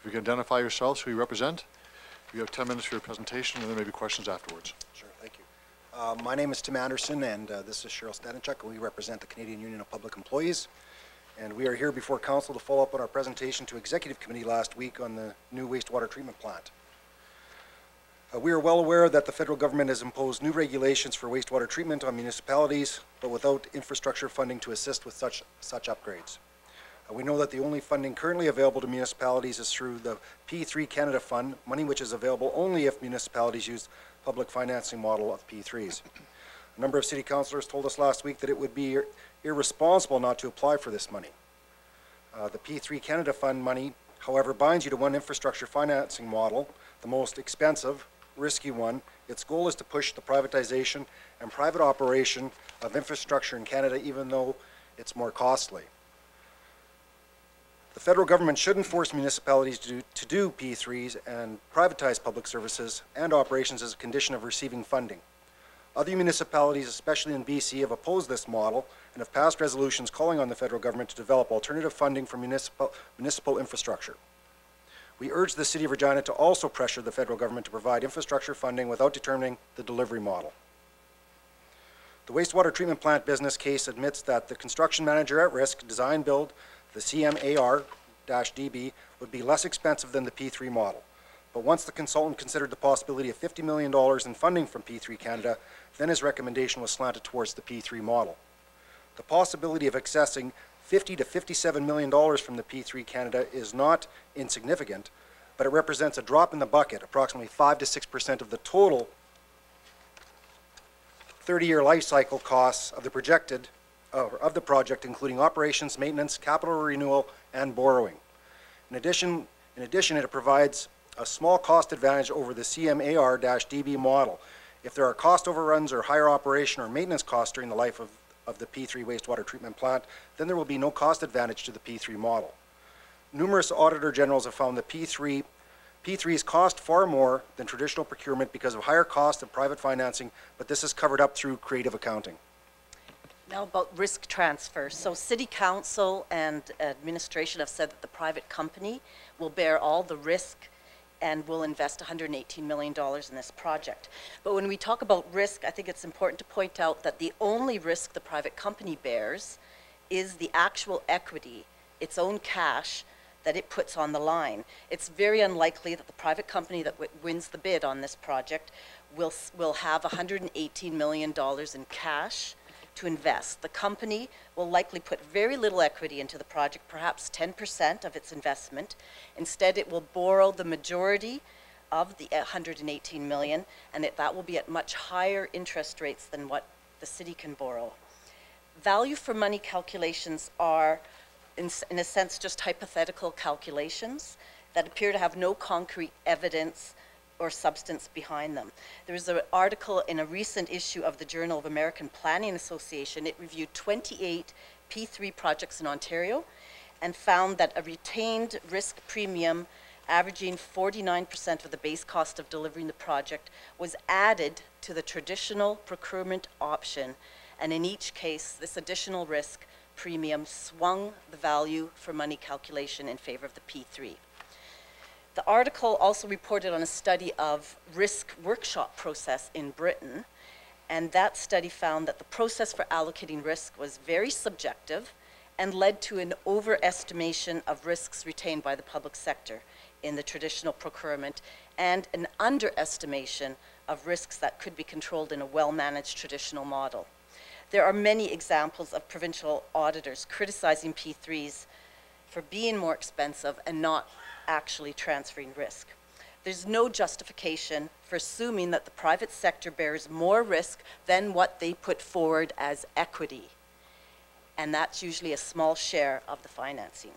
If you can identify yourselves, who you represent. You have 10 minutes for your presentation, and there may be questions afterwards. Sure, thank you. My name is Tim Anderson, and this is Cheryl Stanichuk, and we represent the Canadian Union of Public Employees. And we are here before Council to follow up on our presentation to Executive Committee last week on the new wastewater treatment plant. We are well aware that the federal government has imposed new regulations for wastewater treatment on municipalities, but without infrastructure funding to assist with such upgrades. We know that the only funding currently available to municipalities is through the P3 Canada Fund, money which is available only if municipalities use public financing model of P3s. A number of city councillors told us last week that it would be irresponsible not to apply for this money. The P3 Canada Fund money, however, binds you to one infrastructure financing model, the most expensive, risky one. Its goal is to push the privatization and private operation of infrastructure in Canada, even though it's more costly. The federal government shouldn't force municipalities to do P3s and privatize public services and operations as a condition of receiving funding. Other municipalities, especially in BC, have opposed this model and have passed resolutions calling on the federal government to develop alternative funding for municipal infrastructure. We urge the City of Regina to also pressure the federal government to provide infrastructure funding without determining the delivery model. The wastewater treatment plant business case admits that the construction manager at risk, design build, the CMAR-DB, would be less expensive than the P3 model. But once the consultant considered the possibility of $50 million in funding from P3 Canada, then his recommendation was slanted towards the P3 model. The possibility of accessing $50 to $57 million from the P3 Canada is not insignificant, but it represents a drop in the bucket, approximately 5 to 6% of the total 30-year life cycle costs of the project, including operations, maintenance, capital renewal, and borrowing. In addition, it provides a small cost advantage over the CMAR-DB model. If there are cost overruns or higher operation or maintenance costs during the life of the P3 wastewater treatment plant, then there will be no cost advantage to the P3 model. Numerous auditor generals have found that P3s cost far more than traditional procurement because of higher cost of private financing, but this is covered up through creative accounting. Now about risk transfer. So City Council and administration have said that the private company will bear all the risk and will invest $118 million in this project. But when we talk about risk, I think it's important to point out that the only risk the private company bears is the actual equity, its own cash, that it puts on the line. It's very unlikely that the private company that wins the bid on this project will have $118 million in cash to invest. The company will likely put very little equity into the project, perhaps 10% of its investment. Instead, it will borrow the majority of the $118 million, and that will be at much higher interest rates than what the city can borrow. Value for money calculations are, in a sense, just hypothetical calculations that appear to have no concrete evidence or substance behind them. There was an article in a recent issue of the Journal of American Planning Association. It reviewed 28 P3 projects in Ontario and found that a retained risk premium averaging 49% of the base cost of delivering the project was added to the traditional procurement option, and in each case this additional risk premium swung the value for money calculation in favor of the P3. The article also reported on a study of risk workshop process in Britain, and that study found that the process for allocating risk was very subjective and led to an overestimation of risks retained by the public sector in the traditional procurement and an underestimation of risks that could be controlled in a well-managed traditional model. There are many examples of provincial auditors criticizing P3s for being more expensive and not actually transferring risk. There's no justification for assuming that the private sector bears more risk than what they put forward as equity, and that's usually a small share of the financing.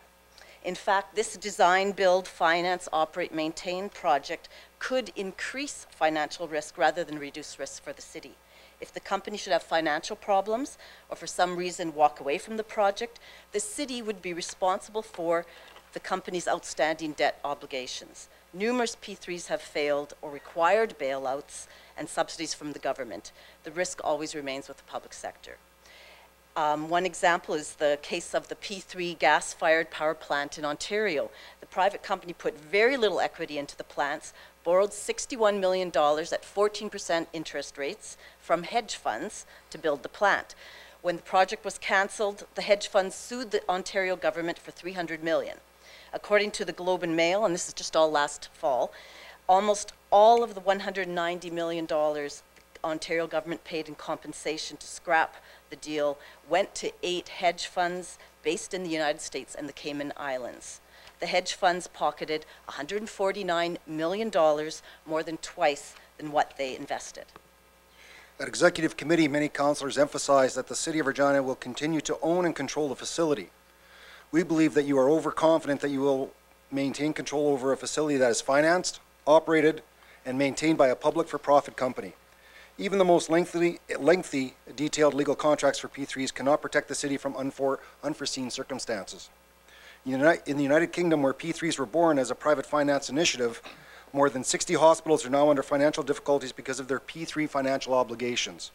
In fact, this design, build, finance, operate, maintain project could increase financial risk rather than reduce risk for the city. If the company should have financial problems or for some reason walk away from the project, the city would be responsible for the company's outstanding debt obligations. Numerous P3s have failed or required bailouts and subsidies from the government. The risk always remains with the public sector. One example is the case of the P3 gas-fired power plant in Ontario. The private company put very little equity into the plants, borrowed $61 million at 14% interest rates from hedge funds to build the plant. When the project was cancelled, the hedge funds sued the Ontario government for $300 million. According to the Globe and Mail, and this is just all last fall, almost all of the $190 million Ontario government paid in compensation to scrap the deal went to 8 hedge funds based in the United States and the Cayman Islands. The hedge funds pocketed $149 million, more than twice than what they invested. At Executive Committee, many councillors emphasized that the City of Regina will continue to own and control the facility. We believe that you are overconfident that you will maintain control over a facility that is financed, operated, and maintained by a public for-profit company. Even the most lengthy, detailed legal contracts for P3s cannot protect the city from unforeseen circumstances. In the United Kingdom, where P3s were born as a private finance initiative, more than 60 hospitals are now under financial difficulties because of their P3 financial obligations.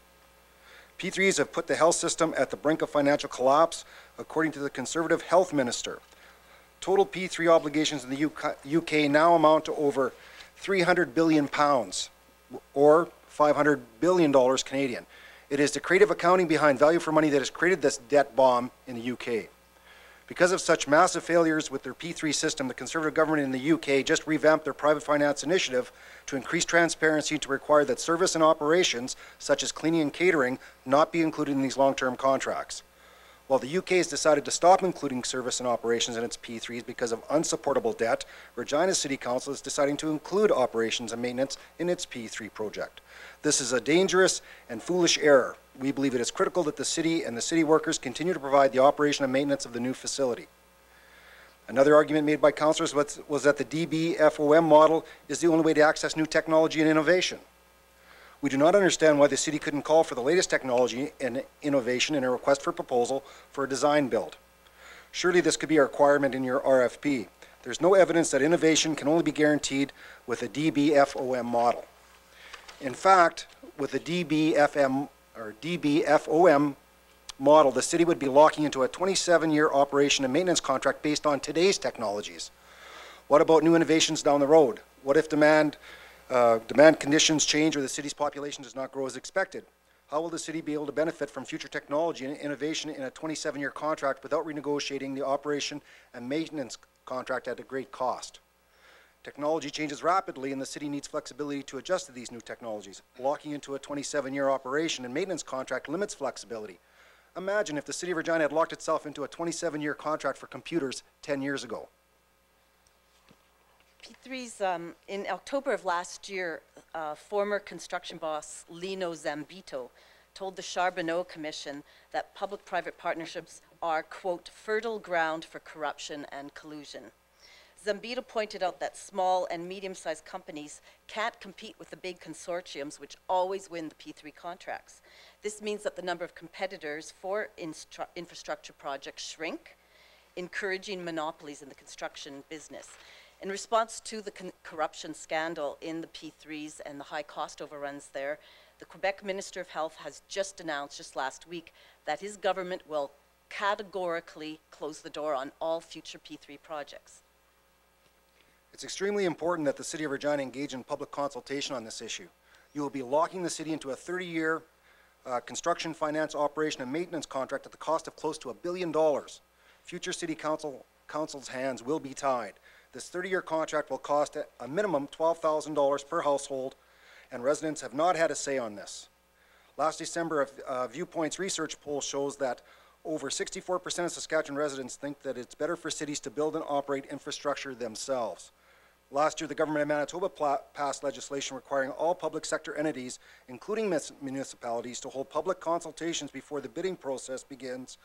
P3s have put the health system at the brink of financial collapse, according to the Conservative Health Minister. Total P3 obligations in the UK now amount to over £300 billion, or $500 billion Canadian. It is the creative accounting behind value for money that has created this debt bomb in the UK. Because of such massive failures with their P3 system, the Conservative government in the UK just revamped their private finance initiative to increase transparency to require that service and operations, such as cleaning and catering, not be included in these long-term contracts. While the UK has decided to stop including service and operations in its P3s because of unsupportable debt, Regina City Council is deciding to include operations and maintenance in its P3 project. This is a dangerous and foolish error. We believe it is critical that the city and the city workers continue to provide the operation and maintenance of the new facility. Another argument made by councillors was that the DBFOM model is the only way to access new technology and innovation. We do not understand why the city couldn't call for the latest technology and innovation in a request for proposal for a design build. Surely this could be a requirement in your RFP. There's no evidence that innovation can only be guaranteed with a DBFOM model. In fact, with the DBFOM model, the city would be locking into a 27-year operation and maintenance contract based on today's technologies. What about new innovations down the road? What if demand conditions change or the city's population does not grow as expected? How will the city be able to benefit from future technology and innovation in a 27-year contract without renegotiating the operation and maintenance contract at a great cost? Technology changes rapidly and the city needs flexibility to adjust to these new technologies. Locking into a 27-year operation and maintenance contract limits flexibility. Imagine if the City of Regina had locked itself into a 27-year contract for computers 10 years ago. P3's, in October of last year, former construction boss Lino Zambito told the Charbonneau Commission that public-private partnerships are, quote, fertile ground for corruption and collusion. Zambito pointed out that small and medium-sized companies can't compete with the big consortiums which always win the P3 contracts. This means that the number of competitors for infrastructure projects shrink, encouraging monopolies in the construction business. In response to the corruption scandal in the P3s and the high cost overruns there, the Quebec Minister of Health has just announced, just last week, that his government will categorically close the door on all future P3 projects. It's extremely important that the City of Regina engage in public consultation on this issue. You will be locking the city into a 30-year construction, finance, operation, and maintenance contract at the cost of close to $1 billion. Future City Council's hands will be tied. This 30-year contract will cost a minimum $12,000 per household, and residents have not had a say on this. Last December, a Viewpoints research poll shows that over 64% of Saskatchewan residents think that it's better for cities to build and operate infrastructure themselves. Last year, the government of Manitoba passed legislation requiring all public sector entities, including municipalities, to hold public consultations before the bidding process begins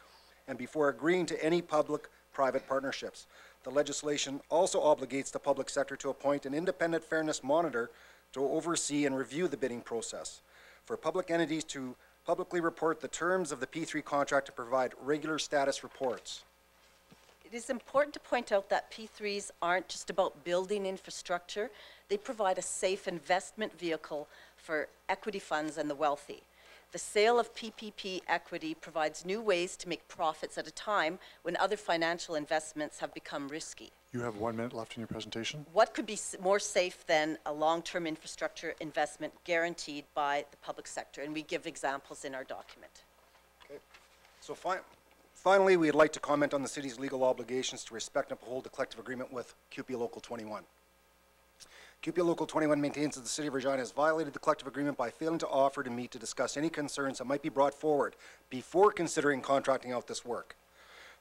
and before agreeing to any public-private partnerships. The legislation also obligates the public sector to appoint an independent fairness monitor to oversee and review the bidding process. For public entities to publicly report the terms of the P3 contract and provide regular status reports. It is important to point out that P3s aren't just about building infrastructure. They provide a safe investment vehicle for equity funds and the wealthy. The sale of PPP equity provides new ways to make profits at a time when other financial investments have become risky. You have 1 minute left in your presentation. What could be more safe than a long-term infrastructure investment guaranteed by the public sector? And we give examples in our document. Okay. So finally, we'd like to comment on the city's legal obligations to respect and uphold the collective agreement with QP Local 21. QP Local 21 maintains that the City of Regina has violated the collective agreement by failing to offer to meet to discuss any concerns that might be brought forward before considering contracting out this work.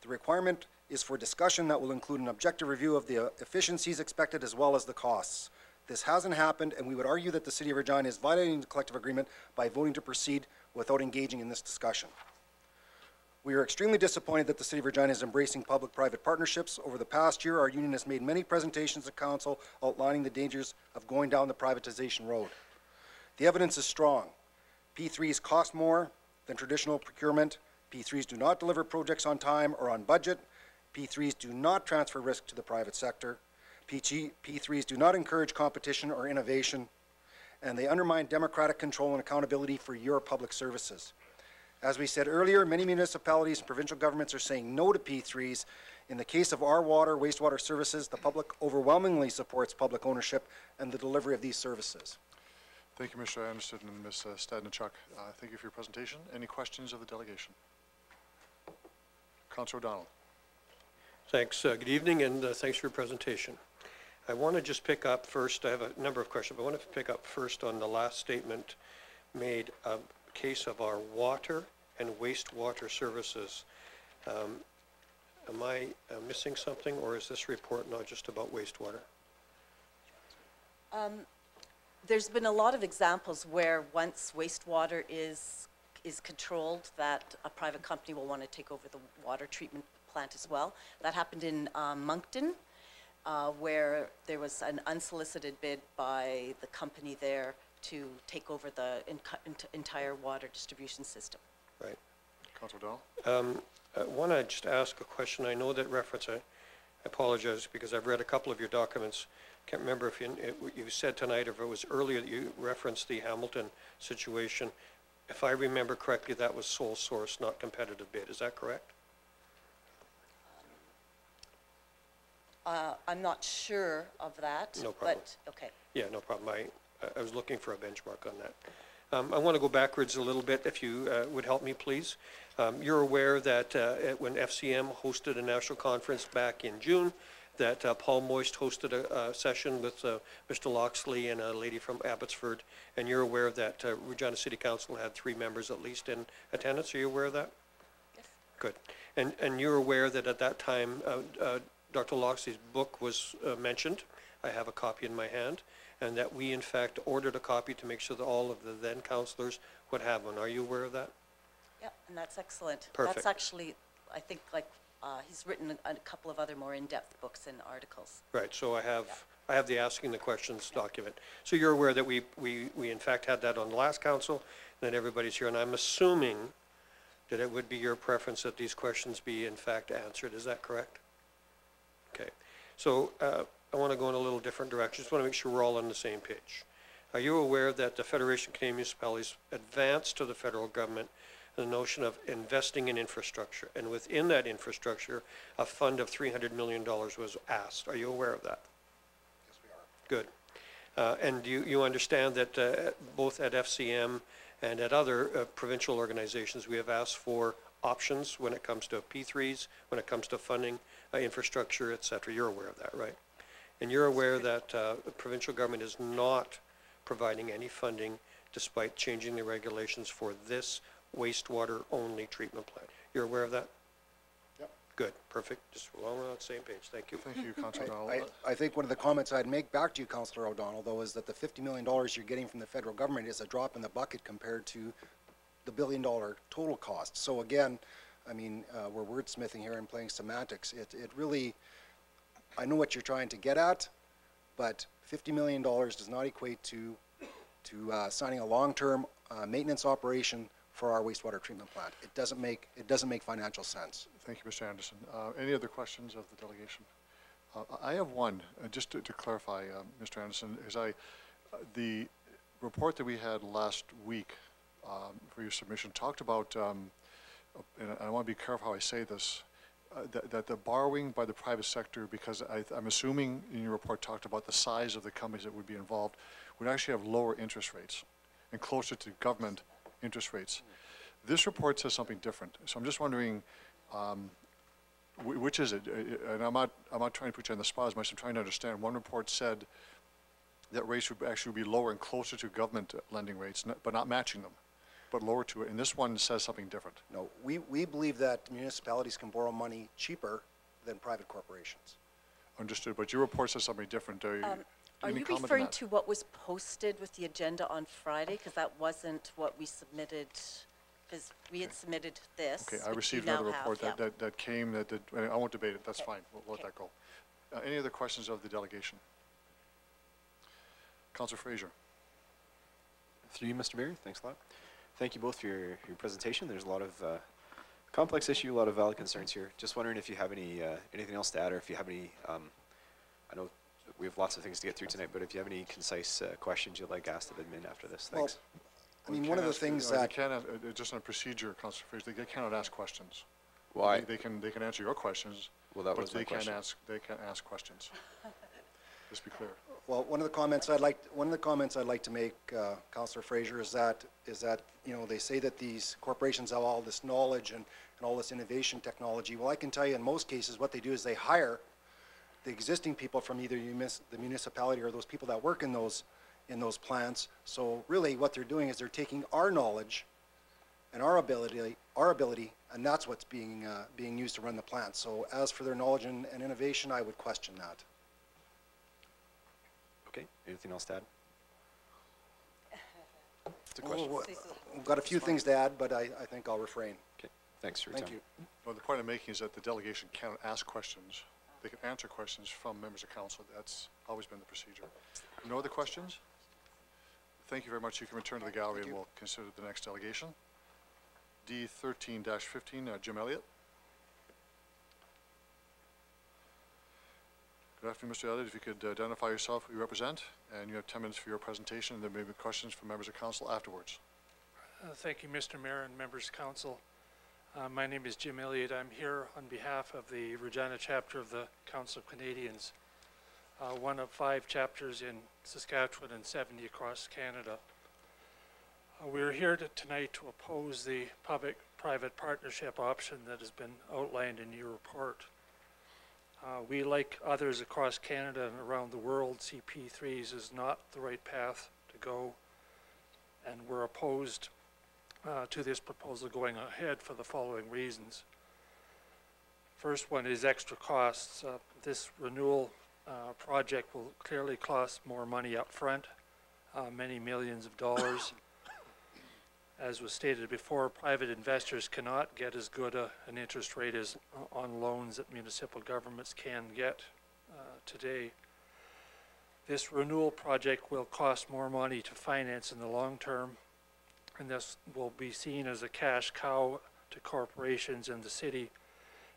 The requirement is for discussion that will include an objective review of the efficiencies expected as well as the costs. This hasn't happened, and we would argue that the City of Regina is violating the collective agreement by voting to proceed without engaging in this discussion. We are extremely disappointed that the City of Regina is embracing public-private partnerships. Over the past year, our union has made many presentations to Council outlining the dangers of going down the privatization road. The evidence is strong. P3s cost more than traditional procurement. P3s do not deliver projects on time or on budget. P3s do not transfer risk to the private sector. P3s do not encourage competition or innovation, and they undermine democratic control and accountability for your public services. As we said earlier, many municipalities and provincial governments are saying no to P3s. In the case of our water, wastewater services, the public overwhelmingly supports public ownership and the delivery of these services. Thank you, Mr. Anderson and Ms. Stadnichuk. Thank you for your presentation. Any questions of the delegation? Councillor O'Donnell. Thanks. Good evening, and thanks for your presentation. I want to just pick up first, I have a number of questions, but I want to pick up first on the last statement made, a case of our water and wastewater services. Am I missing something, or is this report not just about wastewater? There's been a lot of examples where once wastewater is controlled, that a private company will want to take over the water treatment plant as well. That happened in Moncton, where there was an unsolicited bid by the company there to take over the entire water distribution system. Right. Councillor O'Donnell. I want to just ask a question. I know that reference, I apologize because I've read a couple of your documents. Can't remember if you said tonight or if it was earlier that you referenced the Hamilton situation. If I remember correctly, that was sole source, not competitive bid. Is that correct? I'm not sure of that. No problem. But, okay. Yeah, no problem. I was looking for a benchmark on that. I want to go backwards a little bit, if you would help me, please. You're aware that when FCM hosted a national conference back in June, that Paul Moist hosted a session with Mr. Loxley and a lady from Abbotsford, and you're aware that Regina City Council had 3 members at least in attendance. Are you aware of that? Yes. Good. And you're aware that at that time, Dr. Loxley's book was mentioned. I have a copy in my hand, and that we in fact ordered a copy to make sure that all of the then councillors would have one. Are you aware of that? Yeah, and that's excellent. Perfect. That's actually, I think, like he's written a couple of other more in-depth books and articles. Right. So I have the asking the questions document. So you're aware that we in fact had that on the last council, and that everybody's here. And I'm assuming that it would be your preference that these questions be in fact answered. Is that correct? Okay. So I want to go in a little different direction. Just want to make sure we're all on the same page. Are you aware that the Federation of Canadian Municipalities advanced to the federal government the notion of investing in infrastructure, and within that infrastructure, a fund of $300 million was asked? Are you aware of that? Yes, we are. Good. And you understand that both at FCM and at other provincial organizations, we have asked for options when it comes to P3s, when it comes to funding infrastructure, et cetera. You're aware of that, right? And you're aware that the provincial government is not providing any funding despite changing the regulations for this wastewater-only treatment plant. You're aware of that? Yep. Good, perfect. Just along on the same page. Thank you. Thank you, Councillor O'Donnell. I think one of the comments I'd make back to you, Councillor O'Donnell, though, is that the $50 million you're getting from the federal government is a drop in the bucket compared to the $1 billion total cost. So again, I mean, we're wordsmithing here and playing semantics. It really, I know what you're trying to get at, but $50 million does not equate to signing a long-term maintenance operation for our wastewater treatment plant. It doesn't make financial sense. Thank you, Mr. Anderson. Any other questions of the delegation? I have one, just to clarify, Mr. Anderson, is the report that we had last week for your submission, talked about, and I want to be careful how I say this, that the borrowing by the private sector, because I'm assuming in your report talked about the size of the companies that would be involved, would actually have lower interest rates and closer to government interest rates. This report says something different. So I'm just wondering, which is it? And I'm not trying to put you on the spot as much as I'm trying to understand. One report said that rates would actually be lower and closer to government lending rates, but not matching them, but lower to it. And this one says something different. No, we believe that municipalities can borrow money cheaper than private corporations. Understood, but your report says something different. Are Any you comment on referring that? to what was posted with the agenda on Friday? Because that wasn't what we submitted, because we had submitted this. Okay, I which received you now another have, report yeah. that came, I won't debate it, that's Okay. fine, we'll let Okay. that go. Any other questions of the delegation? Councillor Fraser. Through you, Mr. Mayor, thanks a lot. Thank you both for your presentation. There's a lot of complex issue, a lot of valid concerns here. Just wondering if you have any anything else to add, or if you have any, I know we have lots of things to get through tonight, but if you have any concise questions you'd like asked of admin after this, Well, thanks. I mean, one of the things that, Just on procedure, Councillor Fraser, they cannot ask questions. Why? They can answer your questions, Well, that but was my they can't question. they can't ask questions. Just be clear. well, one of the comments I'd like to make, Councillor Fraser, is that, you know, they say that these corporations have all this knowledge and all this innovation technology. Well, I can tell you in most cases what they do is they hire the existing people from either the municipality or those people that work in those plants. So really what they're doing is they're taking our knowledge and our ability, and that's what's being used to run the plant. So as for their knowledge and innovation, I would question that. Okay, anything else to add? It's a question. Well, we've got a few things to add, but I think I'll refrain. Okay, thanks for your time. Thank you. Well, the point I'm making is that the delegation cannot ask questions. They can answer questions from members of council. That's always been the procedure. No other questions? Thank you very much. You can return to the gallery and we'll consider the next delegation. D13-15, Jim Elliott. Good afternoon, Mr. Elliott. If you could identify yourself, who you represent, and you have 10 minutes for your presentation, and there may be questions from members of council afterwards. Thank you, Mr. Mayor and members of council. My name is Jim Elliott. I'm here on behalf of the Regina chapter of the Council of Canadians, one of 5 chapters in Saskatchewan and 70 across Canada. We're here tonight to oppose the public-private partnership option that has been outlined in your report. We, like others across Canada and around the world, see P3s as not the right path to go, and we're opposed to this proposal going ahead for the following reasons. First one is extra costs. This renewal project will clearly cost more money up front, many millions of dollars. As was stated before, private investors cannot get as good an interest rate as on loans that municipal governments can get today. This renewal project will cost more money to finance in the long term, and this will be seen as a cash cow to corporations in the city,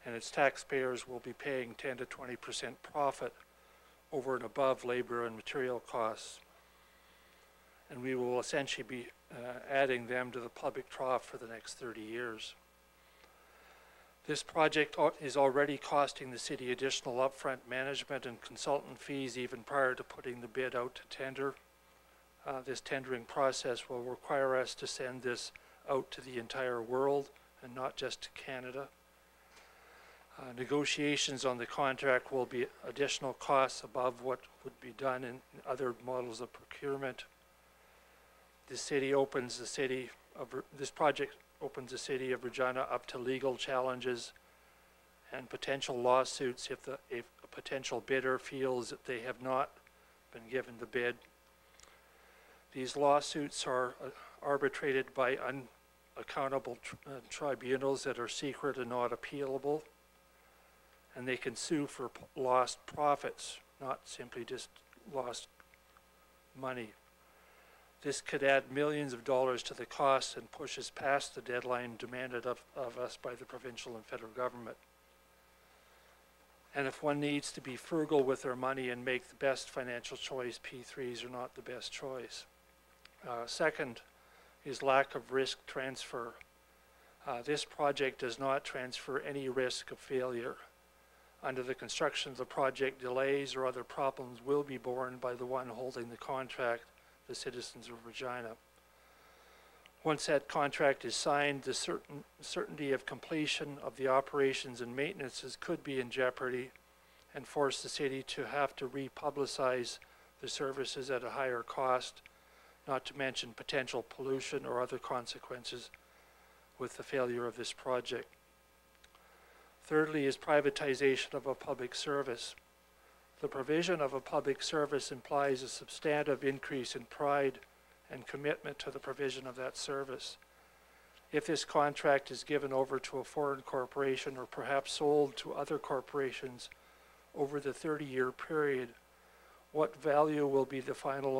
and its taxpayers will be paying 10 to 20% profit over and above labor and material costs. And we will essentially be adding them to the public trough for the next 30 years. This project is already costing the city additional upfront management and consultant fees even prior to putting the bid out to tender. This tendering process will require us to send this out to the entire world and not just to Canada. Negotiations on the contract will be additional costs above what would be done in other models of procurement. This project opens the city of Regina up to legal challenges and potential lawsuits if a potential bidder feels that they have not been given the bid. These lawsuits are arbitrated by unaccountable tribunals that are secret and not appealable, and they can sue for lost profits, not simply just lost money. This could add millions of dollars to the costs and push us past the deadline demanded of us by the provincial and federal government. And if one needs to be frugal with their money and make the best financial choice, P3s are not the best choice. Second, is lack of risk transfer. This project does not transfer any risk of failure. Under the construction of the project, delays or other problems will be borne by the one holding the contract, the citizens of Regina. Once that contract is signed, the certainty of completion of the operations and maintenances could be in jeopardy and force the city to have to republicize the services at a higher cost, not to mention potential pollution or other consequences with the failure of this project. Thirdly is privatization of a public service. The provision of a public service implies a substantive increase in pride and commitment to the provision of that service. If this contract is given over to a foreign corporation or perhaps sold to other corporations over the 30-year period, what value will the final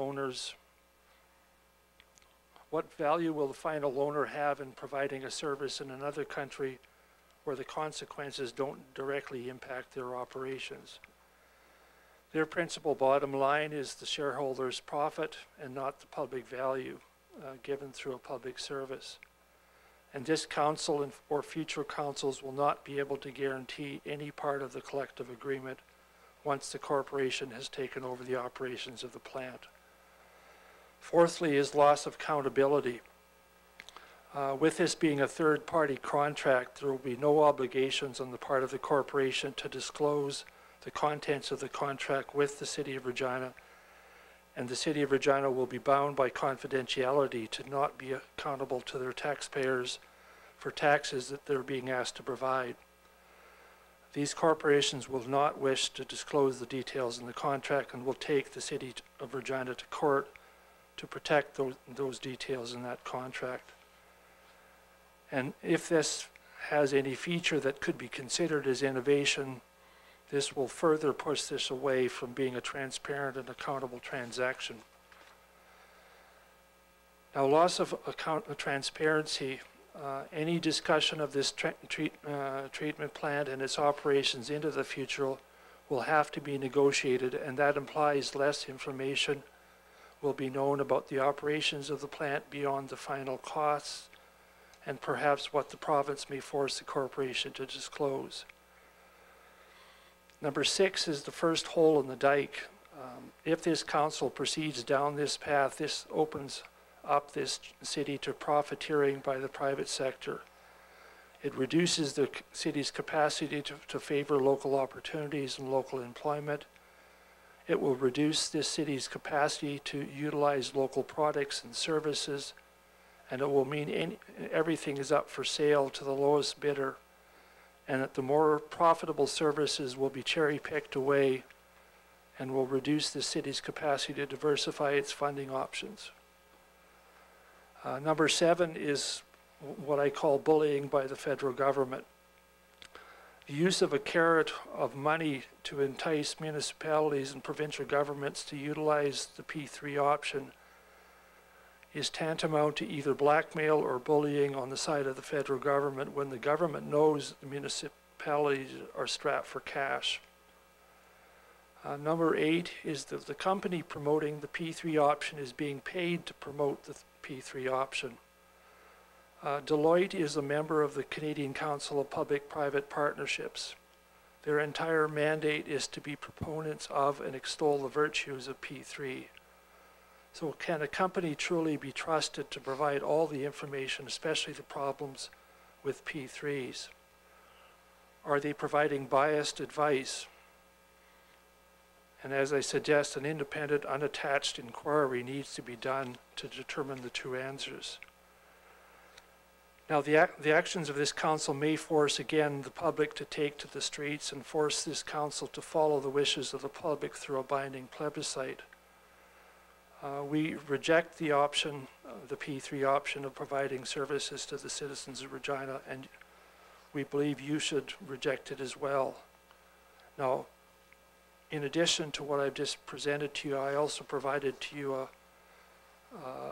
owner have in providing a service in another country where the consequences don't directly impact their operations? Their principal bottom line is the shareholders' profit and not the public value given through a public service. And this council or future councils will not be able to guarantee any part of the collective agreement once the corporation has taken over the operations of the plant. Fourthly is loss of accountability. With this being a third-party contract, there will be no obligations on the part of the corporation to disclose the contents of the contract with the City of Regina, and the City of Regina will be bound by confidentiality to not be accountable to their taxpayers for taxes that they're being asked to provide. These corporations will not wish to disclose the details in the contract and will take the City of Regina to court to protect those details in that contract. And if this has any feature that could be considered as innovation, this will further push this away from being a transparent and accountable transaction. Now, loss of transparency, any discussion of this treatment plant and its operations into the future will have to be negotiated, and that implies less information will be known about the operations of the plant beyond the final costs and perhaps what the province may force the corporation to disclose. Number 6 is the first hole in the dike. If this council proceeds down this path, this opens up this city to profiteering by the private sector. It reduces the city's capacity to favor local opportunities and local employment. It will reduce this city's capacity to utilize local products and services, and it will mean everything is up for sale to the lowest bidder, and that the more profitable services will be cherry-picked away and will reduce the city's capacity to diversify its funding options. Number 7 is what I call bullying by the federal government. The use of a carrot of money to entice municipalities and provincial governments to utilize the P3 option is tantamount to either blackmail or bullying on the side of the federal government when the government knows the municipalities are strapped for cash. Number 8 is that the company promoting the P3 option is being paid to promote the P3 option. Deloitte is a member of the Canadian Council of Public-Private Partnerships. Their entire mandate is to be proponents of and extol the virtues of P3. So can a company truly be trusted to provide all the information, especially the problems with P3s? Are they providing biased advice? And as I suggest, an independent, unattached inquiry needs to be done to determine the true answers. Now, the actions of this council may force, again, the public to take to the streets and force this council to follow the wishes of the public through a binding plebiscite. We reject the option, the P3 option of providing services to the citizens of Regina, and we believe you should reject it as well. Now, in addition to what I've just presented to you, I also provided to you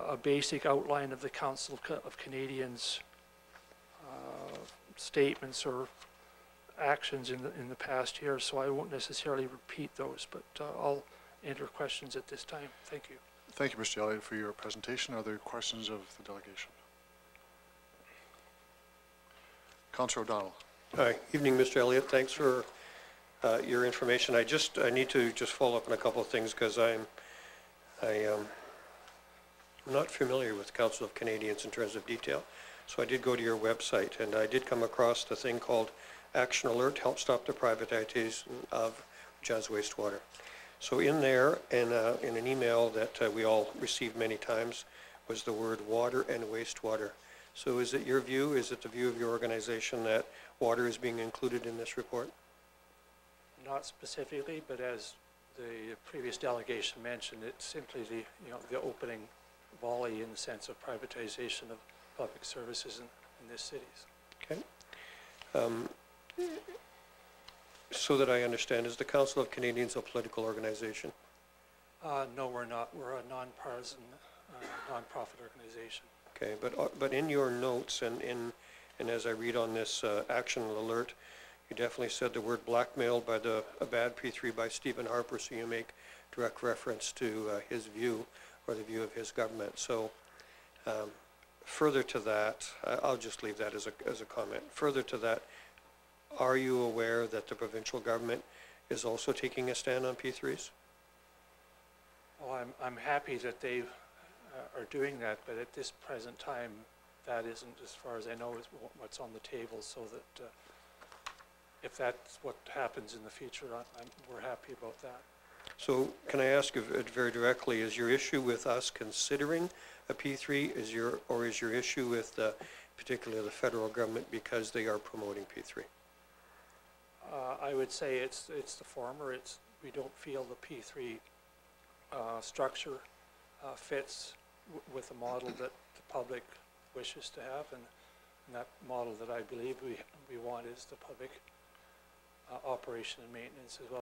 a basic outline of the Council of Canadians' statements or actions in the past year, so I won't necessarily repeat those, but I'll enter questions at this time. Thank you. Thank you, Mr. Elliott, for your presentation. Are there questions of the delegation? Councillor O'Donnell. Hi, evening, Mr. Elliott. Thanks for your information. I need to just follow up on a couple of things because I'm not familiar with the Council of Canadians in terms of detail. So I did go to your website and I did come across the thing called Action Alert, Help Stop the Privatization of Regina's Wastewater. So in there, in an email that we all received many times, was the word water and wastewater. So is it your view, is it the view of your organization that water is being included in this report? Not specifically, but as the previous delegation mentioned, it's simply the opening volley in the sense of privatization of public services in these cities. Okay. So that I understand, is the Council of Canadians a political organization? No, we're not. We're a non-partisan, non-profit organization. Okay, but in your notes and as I read on this action alert, you definitely said the word blackmailed by a bad P3 by Stephen Harper, so you make direct reference to his view or the view of his government. So further to that, I'll just leave that as a comment. Further to that, are you aware that the provincial government is also taking a stand on P3s? Well, I'm happy that they are doing that, but at this present time, that isn't, as far as I know, is what's on the table, so that if that's what happens in the future, we're happy about that. So can I ask you very directly, is your issue with us considering a P3, is your issue with particularly the federal government because they are promoting P3? I would say it's the former. We don't feel the P3 structure fits with the model that the public wishes to have, and that model that I believe we want is the public operation and maintenance as well.